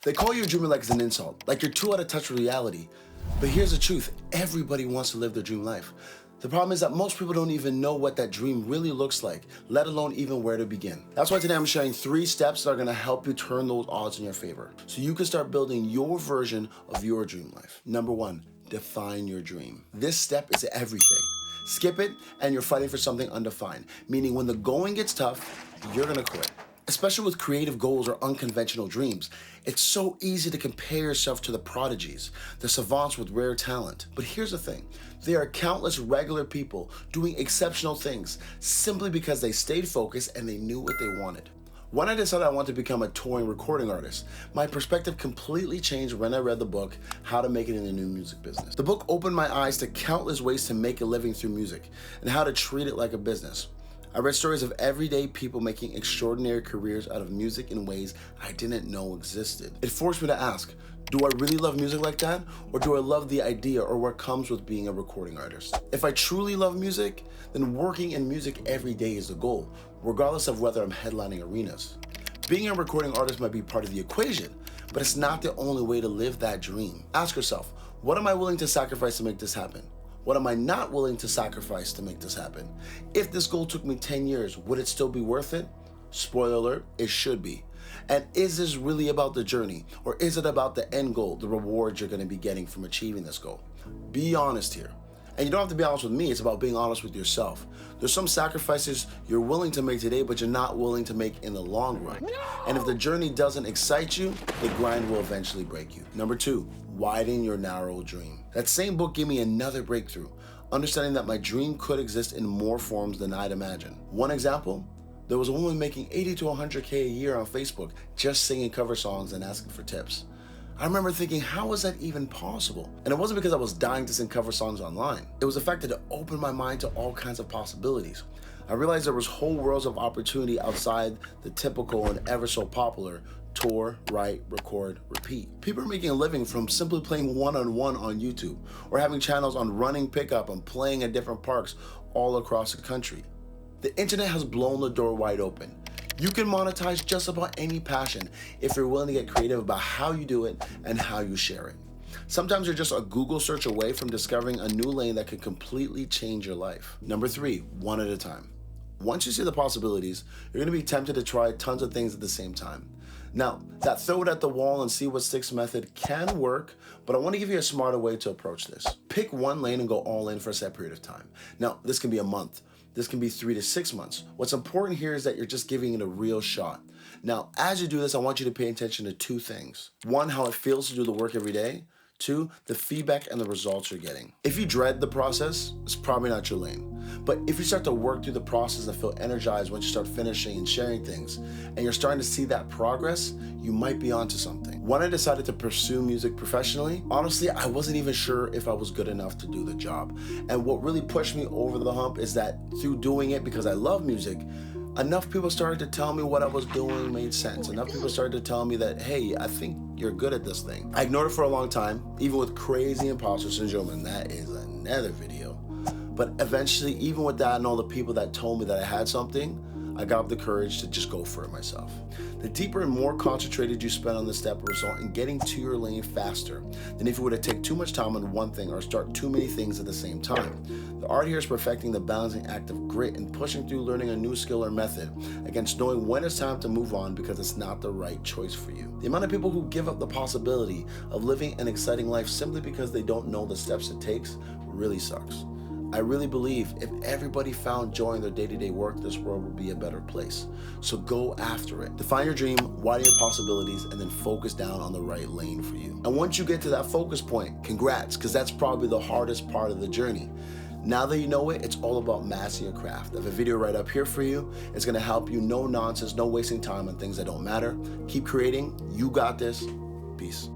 They call you a dreamer like it's an insult, like you're too out of touch with reality. But here's the truth, everybody wants to live their dream life. The problem is that most people don't even know what that dream really looks like, let alone even where to begin. That's why today I'm sharing 3 steps that are gonna help you turn those odds in your favor, so you can start building your version of your dream life. Number 1, define your dream. This step is everything. Skip it and you're fighting for something undefined, meaning when the going gets tough, you're gonna quit. Especially with creative goals or unconventional dreams, it's so easy to compare yourself to the prodigies, the savants with rare talent. But here's the thing, there are countless regular people doing exceptional things simply because they stayed focused and they knew what they wanted. When I decided I wanted to become a touring recording artist, my perspective completely changed when I read the book, How to Make It in the New Music Business. The book opened my eyes to countless ways to make a living through music and how to treat it like a business. I read stories of everyday people making extraordinary careers out of music in ways I didn't know existed. It forced me to ask, do I really love music like that? Or do I love the idea or what comes with being a recording artist? If I truly love music, then working in music every day is the goal, regardless of whether I'm headlining arenas. Being a recording artist might be part of the equation, but it's not the only way to live that dream. Ask yourself, what am I willing to sacrifice to make this happen? What am I not willing to sacrifice to make this happen? If this goal took me 10 years, would it still be worth it? Spoiler alert, it should be. And is this really about the journey, or is it about the end goal, the rewards you're gonna be getting from achieving this goal? Be honest here. And you don't have to be honest with me, it's about being honest with yourself. There's some sacrifices you're willing to make today, but you're not willing to make in the long run. And if the journey doesn't excite you, the grind will eventually break you. Number 2, widen your narrow dream. That same book gave me another breakthrough, understanding that my dream could exist in more forms than I'd imagined. One example, there was a woman making 80 to 100K a year on Facebook just singing cover songs and asking for tips. I remember thinking, how is that even possible? And it wasn't because I was dying to sing cover songs online. It was the fact that it opened my mind to all kinds of possibilities. I realized there was whole worlds of opportunity outside the typical and ever so popular tour, write, record, repeat. People are making a living from simply playing one-on-one on YouTube, or having channels on running pickup and playing at different parks all across the country. The internet has blown the door wide open. You can monetize just about any passion if you're willing to get creative about how you do it and how you share it. Sometimes you're just a Google search away from discovering a new lane that could completely change your life. Number 3, one at a time. Once you see the possibilities, you're gonna be tempted to try tons of things at the same time. Now, that throw it at the wall and see what sticks method can work, but I wanna give you a smarter way to approach this. Pick one lane and go all in for a set period of time. Now, this can be a month. This can be 3 to 6 months. What's important here is that you're just giving it a real shot. Now, as you do this, I want you to pay attention to 2 things. 1, how it feels to do the work every day. 2, the feedback and the results you're getting. If you dread the process, it's probably not your lane. But if you start to work through the process and feel energized once you start finishing and sharing things, and you're starting to see that progress, you might be onto something. When I decided to pursue music professionally, honestly, I wasn't even sure if I was good enough to do the job. And what really pushed me over the hump is that through doing it because I love music, enough people started to tell me what I was doing made sense. Enough people started to tell me that, hey, I think you're good at this thing. I ignored it for a long time, even with crazy imposter syndrome, and that is another video. But eventually, even with that and all the people that told me that I had something, I got the courage to just go for it myself. The deeper and more concentrated you spend on this step will result in getting to your lane faster than if you were to take too much time on one thing or start too many things at the same time. The art here is perfecting the balancing act of grit and pushing through learning a new skill or method against knowing when it's time to move on because it's not the right choice for you. The amount of people who give up the possibility of living an exciting life simply because they don't know the steps it takes really sucks. I really believe if everybody found joy in their day-to-day work, this world would be a better place. So go after it. Define your dream, widen your possibilities, and then focus down on the right lane for you. And once you get to that focus point, congrats, because that's probably the hardest part of the journey. Now that you know it, it's all about mastering your craft. I have a video right up here for you. It's gonna help you, no nonsense, no wasting time on things that don't matter. Keep creating, you got this, peace.